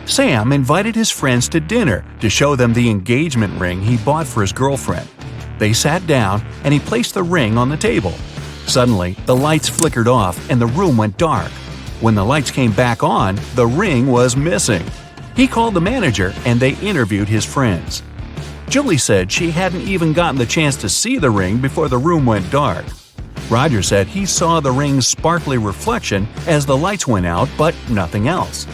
Sam invited his friends to dinner to show them the engagement ring he bought for his girlfriend. They sat down and he placed the ring on the table. Suddenly, the lights flickered off and the room went dark. When the lights came back on, the ring was missing. He called the manager and they interviewed his friends. Julie said she hadn't even gotten the chance to see the ring before the room went dark. Roger said he saw the ring's sparkly reflection as the lights went out, but nothing else.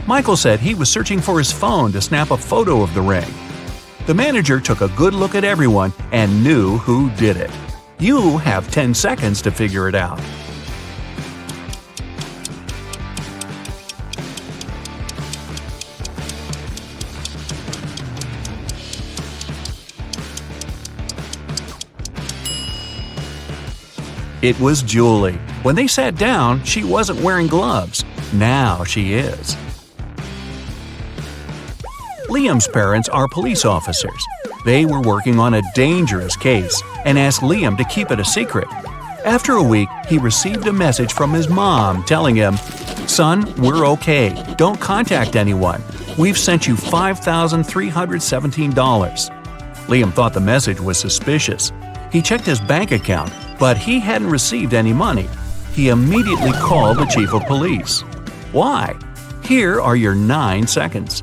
Michael said he was searching for his phone to snap a photo of the ring. The manager took a good look at everyone and knew who did it. You have 10 seconds to figure it out. It was Julie. When they sat down, she wasn't wearing gloves. Now she is. Liam's parents are police officers. They were working on a dangerous case and asked Liam to keep it a secret. After a week, he received a message from his mom telling him, "Son, we're okay. Don't contact anyone. We've sent you $5,317. Liam thought the message was suspicious. He checked his bank account, but he hadn't received any money. He immediately called the chief of police. Why? Here are your 9 seconds.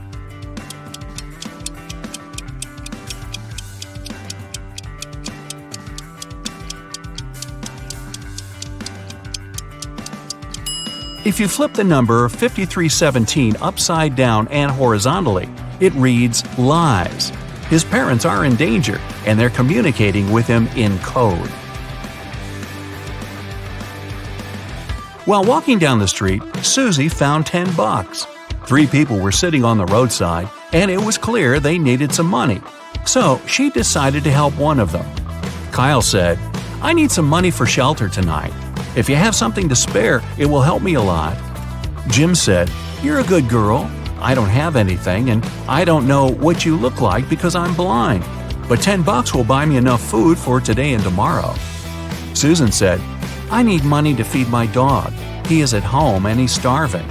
If you flip the number 5317 upside down and horizontally, it reads lies. His parents are in danger, and they're communicating with him in code. While walking down the street, Susie found $10. 3 people were sitting on the roadside, and it was clear they needed some money. So she decided to help one of them. Kyle said, "I need some money for shelter tonight. If you have something to spare, it will help me a lot." Jim said, "You're a good girl. I don't have anything, and I don't know what you look like because I'm blind. But $10 will buy me enough food for today and tomorrow." Susan said, "I need money to feed my dog. He is at home and he's starving."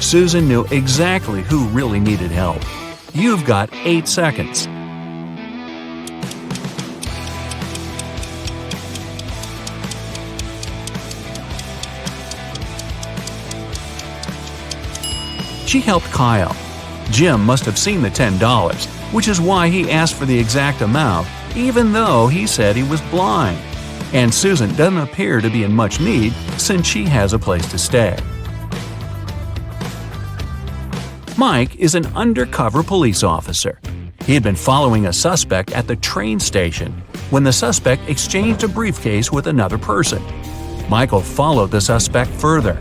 Susan knew exactly who really needed help. You've got 8 seconds. She helped Kyle. Jim must have seen the $10, which is why he asked for the exact amount, even though he said he was blind. And Susan doesn't appear to be in much need since she has a place to stay. Mike is an undercover police officer. He had been following a suspect at the train station when the suspect exchanged a briefcase with another person. Michael followed the suspect further.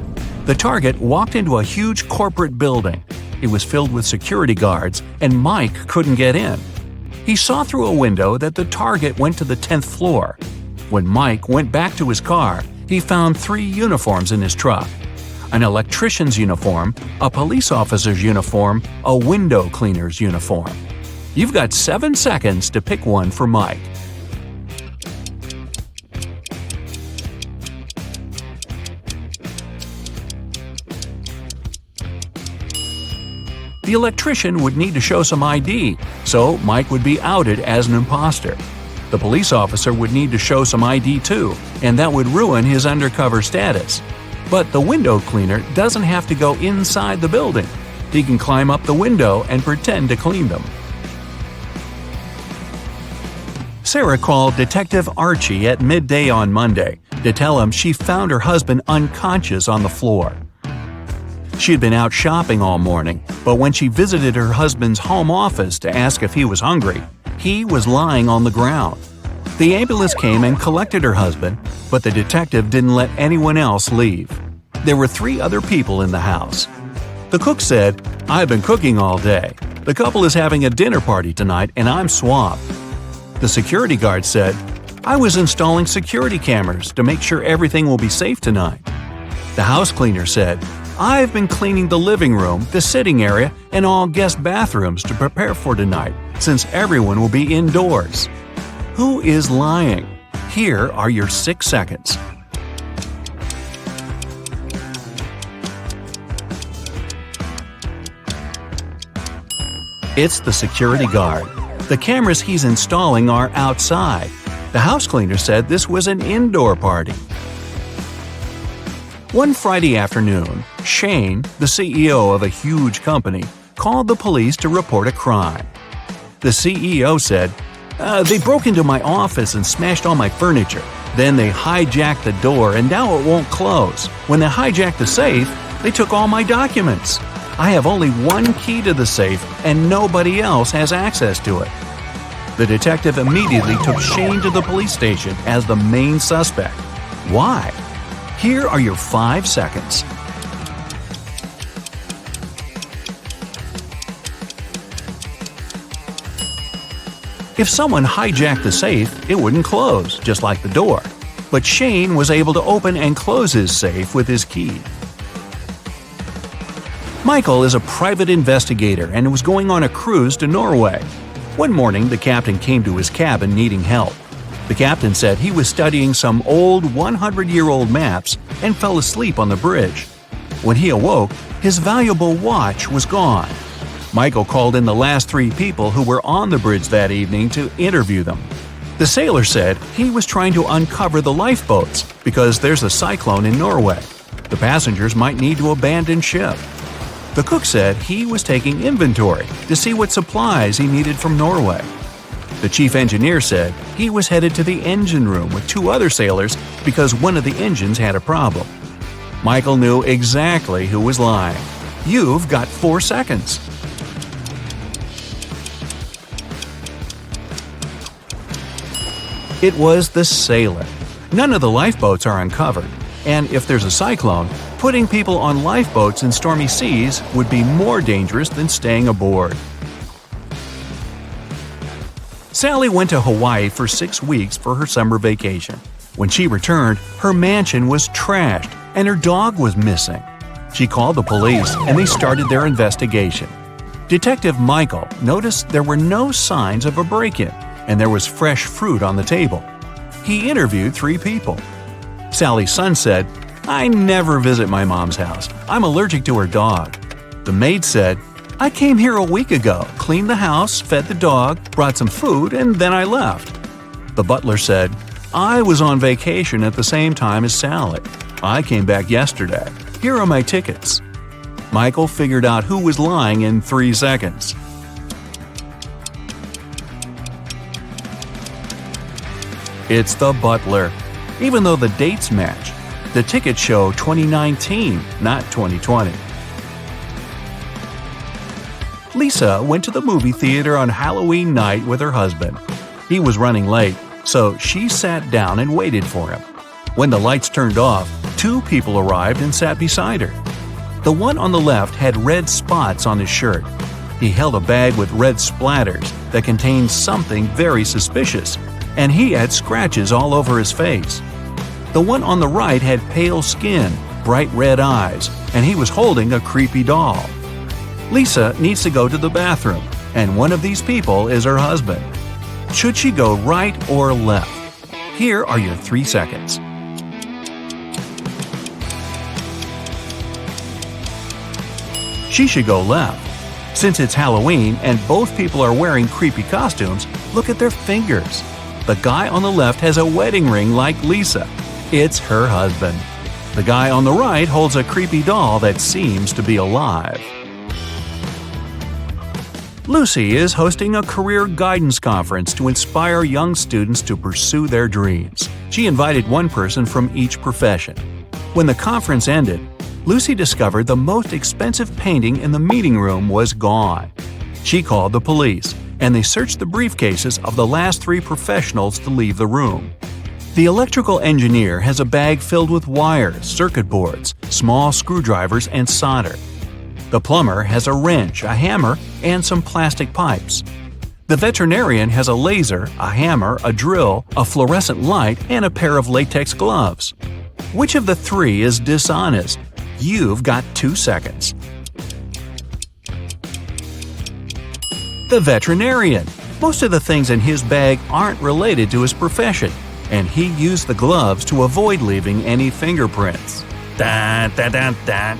The target walked into a huge corporate building. It was filled with security guards, and Mike couldn't get in. He saw through a window that the target went to the 10th floor. When Mike went back to his car, he found 3 uniforms in his truck: an electrician's uniform, a police officer's uniform, a window cleaner's uniform. You've got 7 seconds to pick one for Mike. The electrician would need to show some ID, so Mike would be outed as an imposter. The police officer would need to show some ID too, and that would ruin his undercover status. But the window cleaner doesn't have to go inside the building. He can climb up the window and pretend to clean them. Sarah called Detective Archie at midday on Monday to tell him she found her husband unconscious on the floor. She had been out shopping all morning, but when she visited her husband's home office to ask if he was hungry, he was lying on the ground. The ambulance came and collected her husband, but the detective didn't let anyone else leave. There were 3 other people in the house. The cook said, "I've been cooking all day. The couple is having a dinner party tonight and I'm swamped." The security guard said, "I was installing security cameras to make sure everything will be safe tonight." The house cleaner said, "I've been cleaning the living room, the sitting area, and all guest bathrooms to prepare for tonight, since everyone will be indoors." Who is lying? Here are your 6 seconds. It's the security guard. The cameras he's installing are outside. The house cleaner said this was an indoor party. One Friday afternoon, Shane, the CEO of a huge company, called the police to report a crime. The CEO said, "They broke into my office and smashed all my furniture. Then they hijacked the door and now it won't close. When they hijacked the safe, they took all my documents. I have only one key to the safe and nobody else has access to it." The detective immediately took Shane to the police station as the main suspect. Why? Here are your 5 seconds. If someone hijacked the safe, it wouldn't close, just like the door. But Shane was able to open and close his safe with his key. Michael is a private investigator and was going on a cruise to Norway. One morning, the captain came to his cabin needing help. The captain said he was studying some old 100-year-old maps and fell asleep on the bridge. When he awoke, his valuable watch was gone. Michael called in the last 3 people who were on the bridge that evening to interview them. The sailor said he was trying to uncover the lifeboats because there's a cyclone in Norway. The passengers might need to abandon ship. The cook said he was taking inventory to see what supplies he needed from Norway. The chief engineer said he was headed to the engine room with 2 other sailors because one of the engines had a problem. Michael knew exactly who was lying. You've got 4 seconds. It was the sailor. None of the lifeboats are uncovered, and if there's a cyclone, putting people on lifeboats in stormy seas would be more dangerous than staying aboard. Sally went to Hawaii for 6 weeks for her summer vacation. When she returned, her mansion was trashed and her dog was missing. She called the police and they started their investigation. Detective Michael noticed there were no signs of a break-in and there was fresh fruit on the table. He interviewed 3 people. Sally's son said, "I never visit my mom's house. I'm allergic to her dog." The maid said, "I came here a week ago, cleaned the house, fed the dog, brought some food, and then I left." The butler said, "I was on vacation at the same time as Sally. I came back yesterday. Here are my tickets." Michael figured out who was lying in 3 seconds. It's the butler. Even though the dates match, the tickets show 2019, not 2020. Lisa went to the movie theater on Halloween night with her husband. He was running late, so she sat down and waited for him. When the lights turned off, 2 people arrived and sat beside her. The one on the left had red spots on his shirt. He held a bag with red splatters that contained something very suspicious, and he had scratches all over his face. The one on the right had pale skin, bright red eyes, and he was holding a creepy doll. Lisa needs to go to the bathroom, and one of these people is her husband. Should she go right or left? Here are your 3 seconds. She should go left. Since it's Halloween and both people are wearing creepy costumes, look at their fingers. The guy on the left has a wedding ring like Lisa. It's her husband. The guy on the right holds a creepy doll that seems to be alive. Lucy is hosting a career guidance conference to inspire young students to pursue their dreams. She invited one person from each profession. When the conference ended, Lucy discovered the most expensive painting in the meeting room was gone. She called the police, and they searched the briefcases of the last 3 professionals to leave the room. The electrical engineer has a bag filled with wires, circuit boards, small screwdrivers, and solder. The plumber has a wrench, a hammer, and some plastic pipes. The veterinarian has a laser, a hammer, a drill, a fluorescent light, and a pair of latex gloves. Which of the 3 is dishonest? You've got 2 seconds. The veterinarian. Most of the things in his bag aren't related to his profession, and he used the gloves to avoid leaving any fingerprints. Da, da, da, da.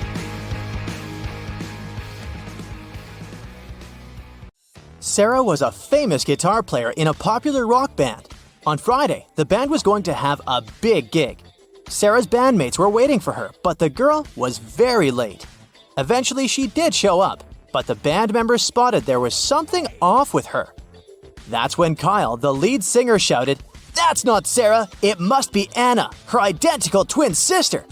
Sarah was a famous guitar player in a popular rock band. On Friday, the band was going to have a big gig. Sarah's bandmates were waiting for her, but the girl was very late. Eventually, she did show up, but the band members spotted there was something off with her. That's when Kyle, the lead singer, shouted, "That's not Sarah! It must be Anna, her identical twin sister!"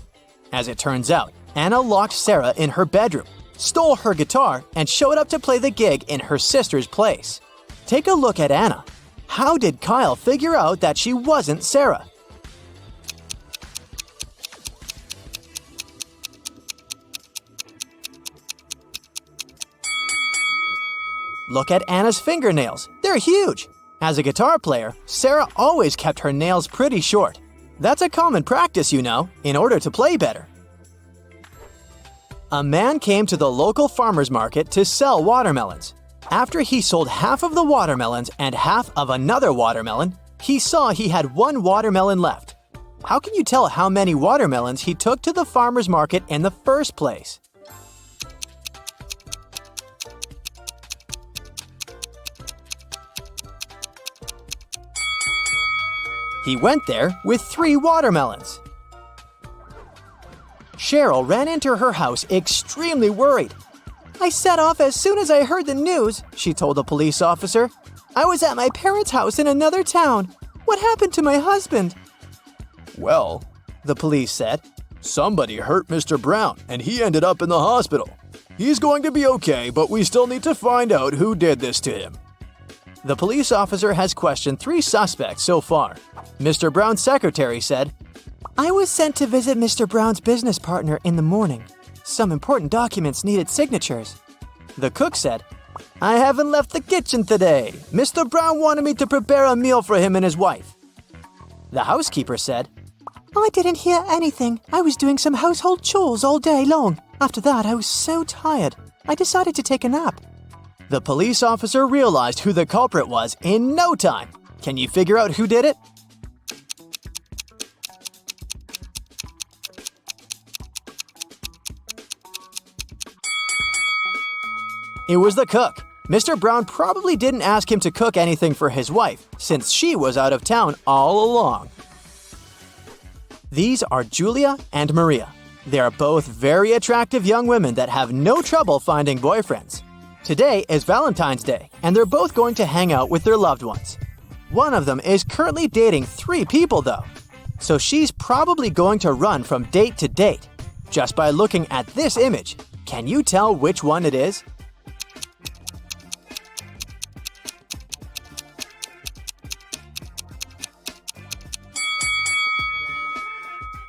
As it turns out, Anna locked Sarah in her bedroom, stole her guitar, and showed up to play the gig in her sister's place. Take a look at Anna. How did Kyle figure out that she wasn't Sarah? Look at Anna's fingernails. They're huge. As a guitar player, Sarah always kept her nails pretty short. That's a common practice, you know, in order to play better. A man came to the local farmer's market to sell watermelons. After he sold half of the watermelons and half of another watermelon, he saw he had one watermelon left. How can you tell how many watermelons he took to the farmer's market in the first place? He went there with 3 watermelons. Cheryl ran into her house extremely worried. "I set off as soon as I heard the news," she told a police officer. "I was at my parents' house in another town. What happened to my husband?" "Well," the police said, "somebody hurt Mr. Brown and he ended up in the hospital. He's going to be okay, but we still need to find out who did this to him." The police officer has questioned 3 suspects so far. Mr. Brown's secretary said, "I was sent to visit Mr. Brown's business partner in the morning. Some important documents needed signatures." The cook said, "I haven't left the kitchen today. Mr. Brown wanted me to prepare a meal for him and his wife." The housekeeper said, "I didn't hear anything. I was doing some household chores all day long. After that, I was so tired. I decided to take a nap." The police officer realized who the culprit was in no time. Can you figure out who did it? It was the cook. Mr. Brown probably didn't ask him to cook anything for his wife, since she was out of town all along. These are Julia and Maria. They are both very attractive young women that have no trouble finding boyfriends. Today is Valentine's Day, and they're both going to hang out with their loved ones. One of them is currently dating 3 people, though. So she's probably going to run from date to date. Just by looking at this image, can you tell which one it is?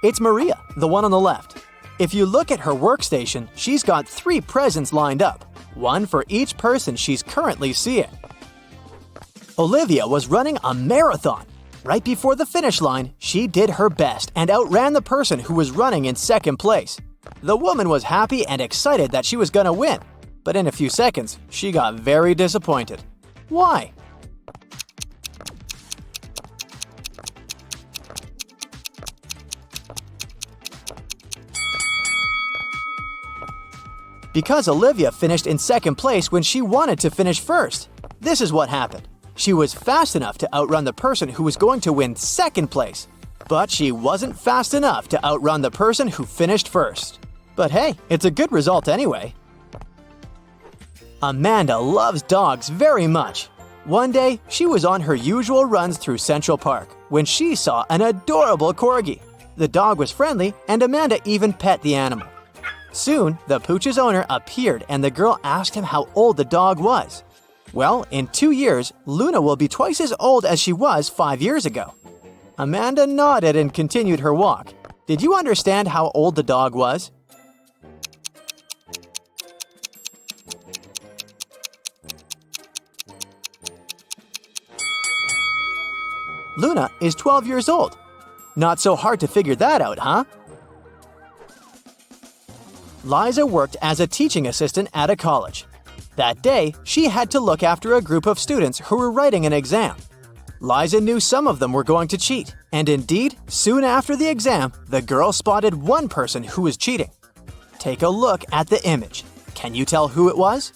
It's Maria, the one on the left. If you look at her workstation, she's got 3 presents lined up. One for each person she's currently seeing. Olivia was running a marathon. Right before the finish line, she did her best and outran the person who was running in second place. The woman was happy and excited that she was gonna win, but in a few seconds, she got very disappointed. Why? Because Olivia finished in second place when she wanted to finish first. This is what happened. She was fast enough to outrun the person who was going to win second place, but she wasn't fast enough to outrun the person who finished first. But hey, it's a good result anyway. Amanda loves dogs very much. One day, she was on her usual runs through Central Park when she saw an adorable corgi. The dog was friendly, and Amanda even pet the animal. Soon, the pooch's owner appeared and the girl asked him how old the dog was. Well, in 2 years, Luna will be twice as old as she was 5 years ago. Amanda nodded and continued her walk. Did you understand how old the dog was? Luna is 12 years old. Not so hard to figure that out, huh? Liza worked as a teaching assistant at a college. That day, she had to look after a group of students who were writing an exam. Liza knew some of them were going to cheat, and indeed, soon after the exam, the girl spotted one person who was cheating. Take a look at the image. Can you tell who it was?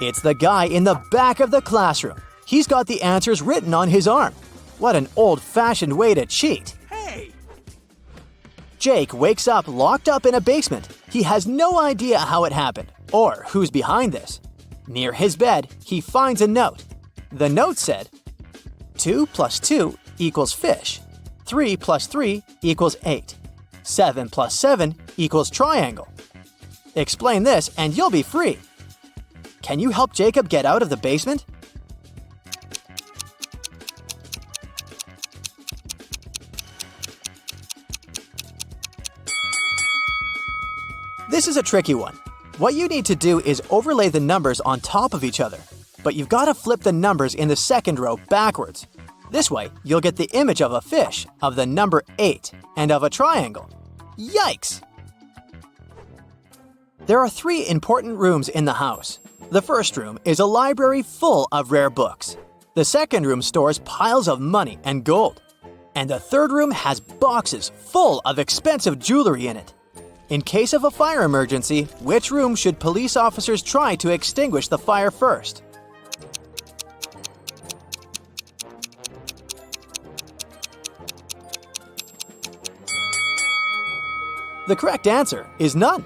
It's the guy in the back of the classroom. He's got the answers written on his arm. What an old-fashioned way to cheat. Hey! Jake wakes up locked up in a basement. He has no idea how it happened or who's behind this. Near his bed, he finds a note. The note said, 2 plus 2 equals fish. 3 plus 3 equals 8. 7 plus 7 equals triangle. Explain this and you'll be free. Can you help Jacob get out of the basement? This is a tricky one. What you need to do is overlay the numbers on top of each other, but you've got to flip the numbers in the second row backwards. This way, you'll get the image of a fish, of the number 8, and of a triangle. Yikes! There are 3 important rooms in the house. The first room is a library full of rare books. The second room stores piles of money and gold. And the third room has boxes full of expensive jewelry in it. In case of a fire emergency, which room should police officers try to extinguish the fire first? The correct answer is none.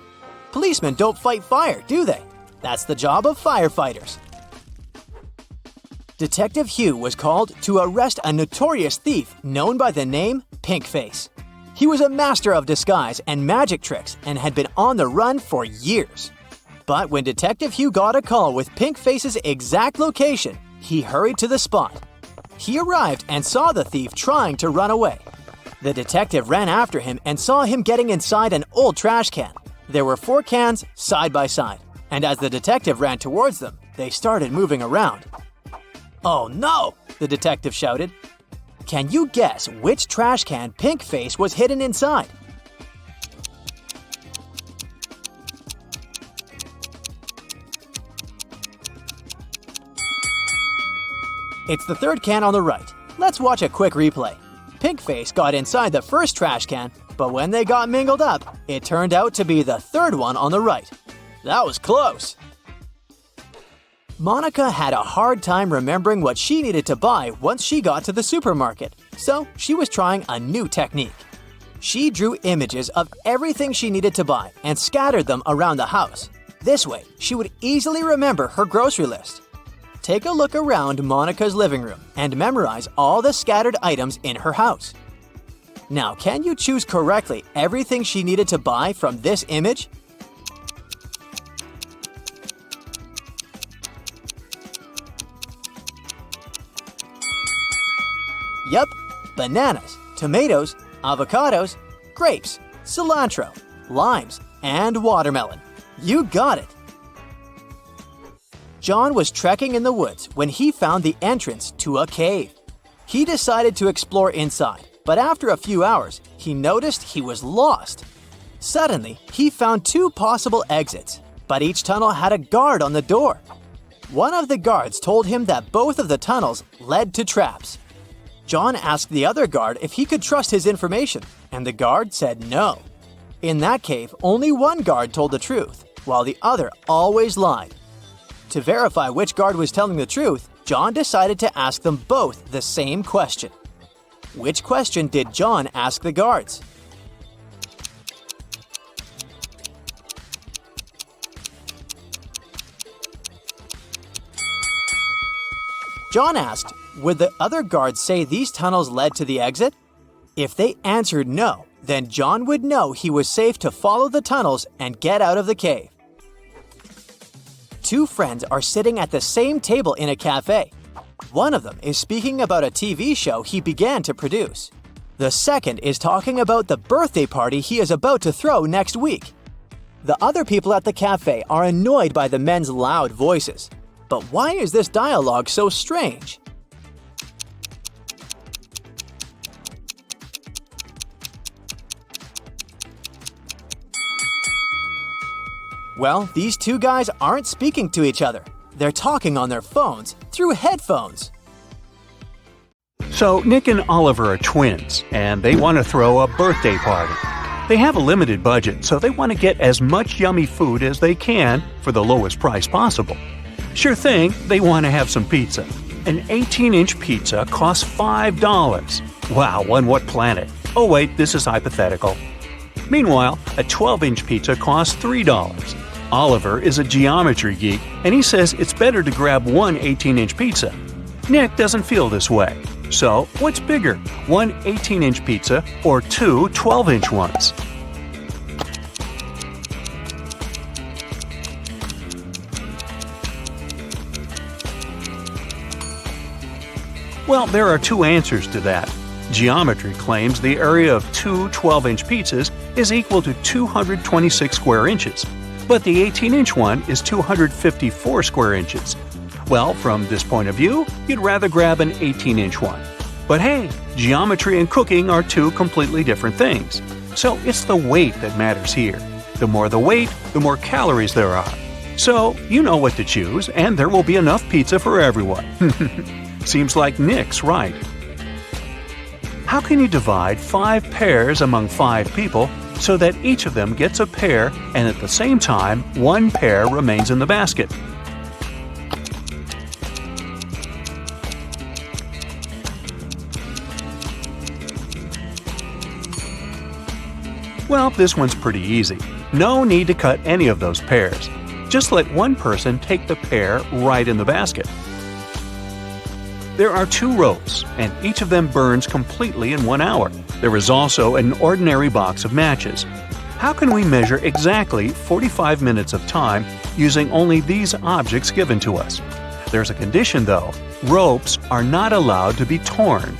Policemen don't fight fire, do they? That's the job of firefighters. Detective Hugh was called to arrest a notorious thief known by the name Pinkface. He was a master of disguise and magic tricks and had been on the run for years. But when Detective Hugh got a call with Pinkface's exact location, he hurried to the spot. He arrived and saw the thief trying to run away. The detective ran after him and saw him getting inside an old trash can. There were 4 cans side by side, and as the detective ran towards them, they started moving around. "Oh no!" the detective shouted. Can you guess which trash can Pinkface was hidden inside? It's the third can on the right. Let's watch a quick replay. Pinkface got inside the first trash can, but when they got mingled up, it turned out to be the third one on the right. That was close. Monica had a hard time remembering what she needed to buy once she got to the supermarket, so she was trying a new technique. She drew images of everything she needed to buy and scattered them around the house. This way, she would easily remember her grocery list. Take a look around Monica's living room and memorize all the scattered items in her house. Now, can you choose correctly everything she needed to buy from this image? Yep, bananas, tomatoes, avocados, grapes, cilantro, limes, and watermelon. You got it! John was trekking in the woods when he found the entrance to a cave. He decided to explore inside, but after a few hours, he noticed he was lost. Suddenly, he found 2 possible exits, but each tunnel had a guard on the door. One of the guards told him that both of the tunnels led to traps. John asked the other guard if he could trust his information, and the guard said no. In that cave, only one guard told the truth, while the other always lied. To verify which guard was telling the truth, John decided to ask them both the same question. Which question did John ask the guards? John asked, would the other guards say these tunnels led to the exit? If they answered no, then John would know he was safe to follow the tunnels and get out of the cave. 2 friends are sitting at the same table in a cafe. One of them is speaking about a TV show he began to produce. The second is talking about the birthday party he is about to throw next week. The other people at the cafe are annoyed by the men's loud voices. But why is this dialogue so strange? Well, these 2 guys aren't speaking to each other. They're talking on their phones through headphones. So Nick and Oliver are twins, and they want to throw a birthday party. They have a limited budget, so they want to get as much yummy food as they can for the lowest price possible. Sure thing, they want to have some pizza. An 18-inch pizza costs $5. Wow, on what planet? Oh wait, this is hypothetical. Meanwhile, a 12-inch pizza costs $3. Oliver is a geometry geek, and he says it's better to grab one 18-inch pizza. Nick doesn't feel this way. So, what's bigger, one 18-inch pizza or two 12-inch ones? Well, there are two answers to that. Geometry claims the area of two 12-inch pizzas is equal to 226 square inches, but the 18-inch one is 254 square inches. Well, from this point of view, you'd rather grab an 18-inch one. But hey, geometry and cooking are two completely different things. So it's the weight that matters here. The more the weight, the more calories there are. So you know what to choose, and there will be enough pizza for everyone. Seems like Nick's right. How can you divide 5 pears among 5 people so that each of them gets a pear and at the same time 1 pear remains in the basket? Well, this one's pretty easy. No need to cut any of those pears. Just let one person take the pear right in the basket. There are 2 ropes, and each of them burns completely in 1 hour. There is also an ordinary box of matches. How can we measure exactly 45 minutes of time using only these objects given to us? There's a condition though. Ropes are not allowed to be torn.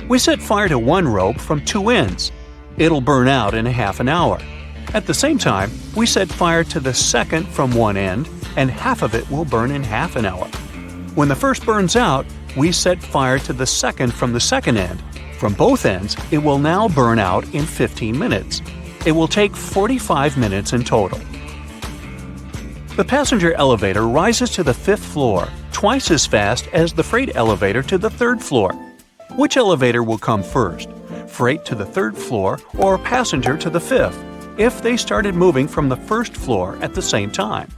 We set fire to one rope from 2 ends. It'll burn out in half an hour. At the same time, we set fire to the second from one end, and half of it will burn in half an hour. When the first burns out, we set fire to the second from the second end. From both ends, it will now burn out in 15 minutes. It will take 45 minutes in total. The passenger elevator rises to the 5th floor, twice as fast as the freight elevator to the 3rd floor. Which elevator will come first? Freight to the 3rd floor or passenger to the 5th, if they started moving from the 1st floor at the same time?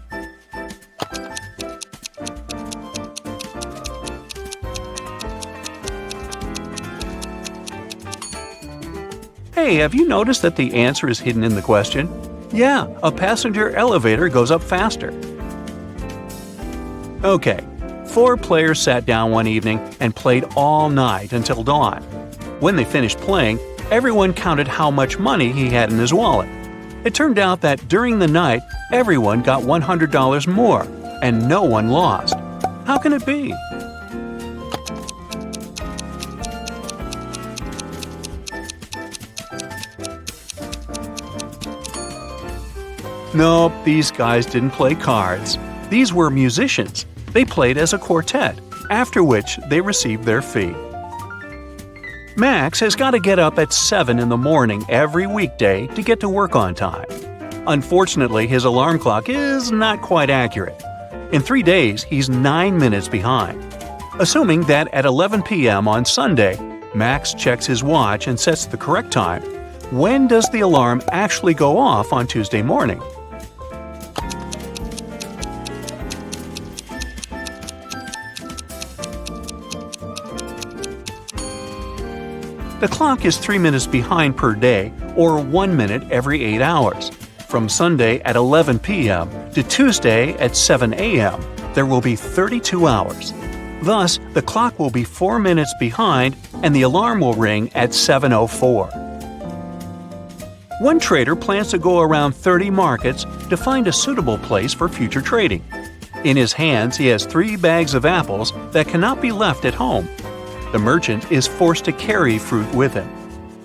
Hey, have you noticed that the answer is hidden in the question? Yeah, a passenger elevator goes up faster. Okay, 4 players sat down one evening and played all night until dawn. When they finished playing, everyone counted how much money he had in his wallet. It turned out that during the night, everyone got $100 more, and no one lost. How can it be? Nope, these guys didn't play cards. These were musicians. They played as a quartet, after which they received their fee. Max has got to get up at 7 in the morning every weekday to get to work on time. Unfortunately, his alarm clock is not quite accurate. In 3 days, he's 9 minutes behind. Assuming that at 11 p.m. on Sunday, Max checks his watch and sets the correct time, when does the alarm actually go off on Tuesday morning? The clock is 3 minutes behind per day, or 1 minute every 8 hours. From Sunday at 11 p.m. to Tuesday at 7 a.m., there will be 32 hours. Thus, the clock will be 4 minutes behind and the alarm will ring at 7:04. One trader plans to go around 30 markets to find a suitable place for future trading. In his hands, he has 3 bags of apples that cannot be left at home. The merchant is forced to carry fruit with him.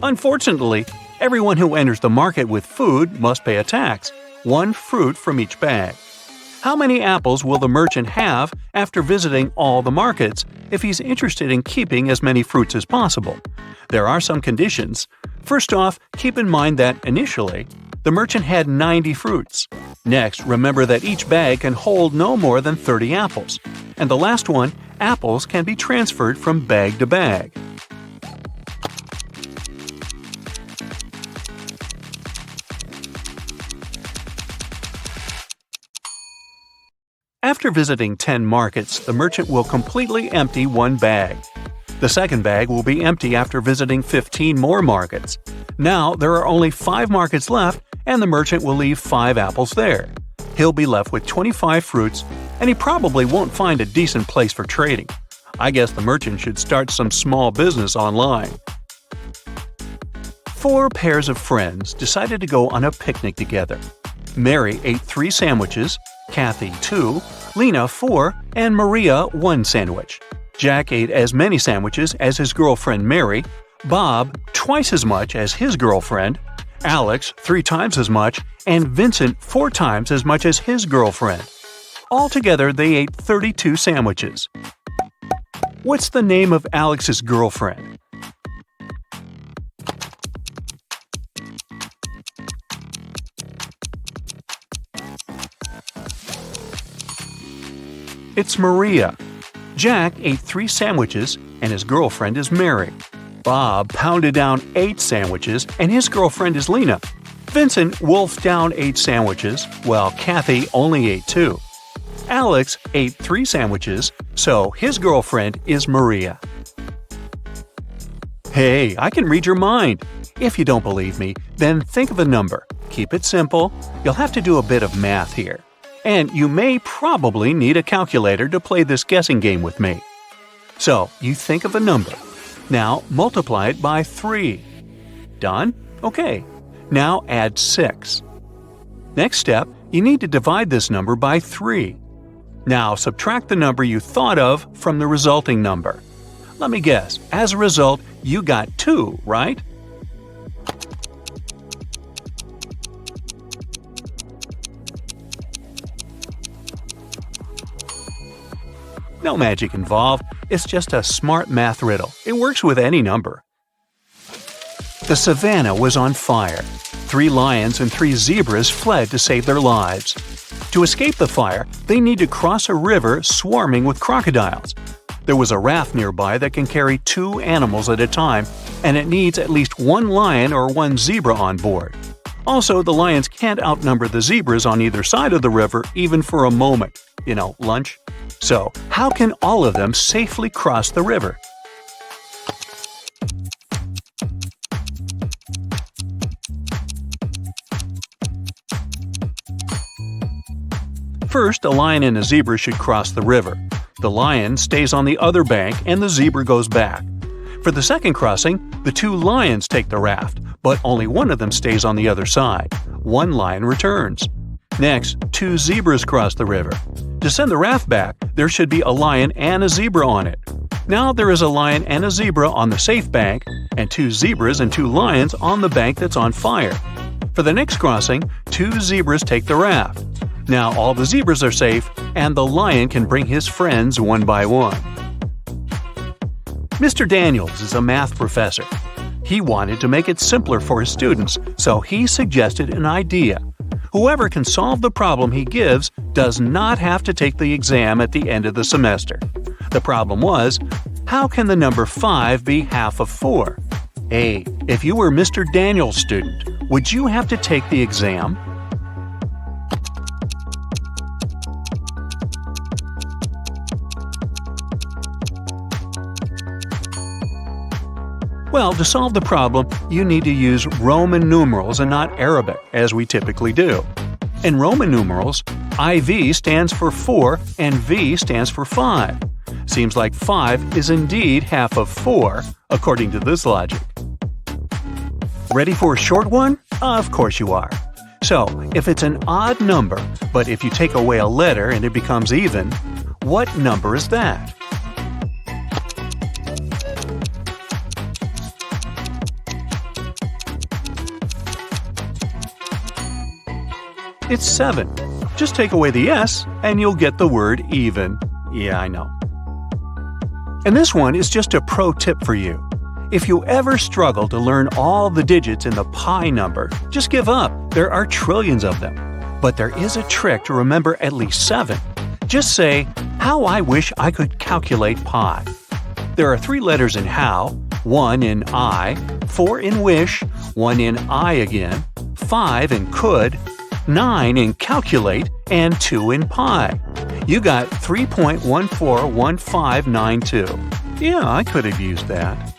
Unfortunately, everyone who enters the market with food must pay a tax, 1 fruit from each bag. How many apples will the merchant have after visiting all the markets if he's interested in keeping as many fruits as possible? There are some conditions. First off, keep in mind that initially, the merchant had 90 fruits. Next, remember that each bag can hold no more than 30 apples. And the last one, apples can be transferred from bag to bag. After visiting 10 markets, the merchant will completely empty one bag. The second bag will be empty after visiting 15 more markets. Now there are only 5 markets left, and the merchant will leave 5 apples there. He'll be left with 25 fruits, and he probably won't find a decent place for trading. I guess the merchant should start some small business online. 4 pairs of friends decided to go on a picnic together. Mary ate 3 sandwiches, Kathy 2, Lena 4, and Maria 1 sandwich. Jack ate as many sandwiches as his girlfriend Mary, Bob twice as much as his girlfriend, Alex 3 times as much, and Vincent 4 times as much as his girlfriend. Altogether, they ate 32 sandwiches. What's the name of Alex's girlfriend? It's Maria. Jack ate 3 sandwiches, and his girlfriend is Mary. Bob pounded down 8 sandwiches, and his girlfriend is Lena. Vincent wolfed down 8 sandwiches, while Kathy only ate 2. Alex ate 3 sandwiches, so his girlfriend is Maria. Hey, I can read your mind. If you don't believe me, then think of a number. Keep it simple. You'll have to do a bit of math here. And you may probably need a calculator to play this guessing game with me. So, you think of a number. Now, multiply it by 3. Done? Okay. Now add 6. Next step, you need to divide this number by 3. Now, subtract the number you thought of from the resulting number. Let me guess, as a result, you got 2, right? No magic involved, it's just a smart math riddle. It works with any number. The savannah was on fire. 3 lions and 3 zebras fled to save their lives. To escape the fire, they need to cross a river swarming with crocodiles. There was a raft nearby that can carry 2 animals at a time, and it needs at least 1 lion or 1 zebra on board. Also, the lions can't outnumber the zebras on either side of the river even for a moment. Lunch. So, how can all of them safely cross the river? First, a lion and a zebra should cross the river. The lion stays on the other bank and the zebra goes back. For the second crossing, the 2 lions take the raft, but only one of them stays on the other side. 1 lion returns. Next, 2 zebras cross the river. To send the raft back, there should be a lion and a zebra on it. Now there is a lion and a zebra on the safe bank, and 2 zebras and 2 lions on the bank that's on fire. For the next crossing, 2 zebras take the raft. Now all the zebras are safe, and the lion can bring his friends one by one. Mr. Daniels is a math professor. He wanted to make it simpler for his students, so he suggested an idea. Whoever can solve the problem he gives does not have to take the exam at the end of the semester. The problem was, how can the number 5 be half of 4? A. If you were Mr. Daniels' student, would you have to take the exam? Well, to solve the problem, you need to use Roman numerals and not Arabic, as we typically do. In Roman numerals, IV stands for 4 and V stands for 5. Seems like 5 is indeed half of 4, according to this logic. Ready for a short one? Of course you are. So, if it's an odd number, but if you take away a letter and it becomes even, what number is that? It's 7. Just take away the S and you'll get the word even. Yeah, I know. And this one is just a pro tip for you. If you ever struggle to learn all the digits in the pi number, just give up. There are trillions of them. But there is a trick to remember at least 7. Just say, how I wish I could calculate pi. There are 3 letters in how, 1 in I, 4 in wish, 1 in I again, 5 in could, 9 in calculate, and 2 in pi. You got 3.141592. Yeah, I could have used that.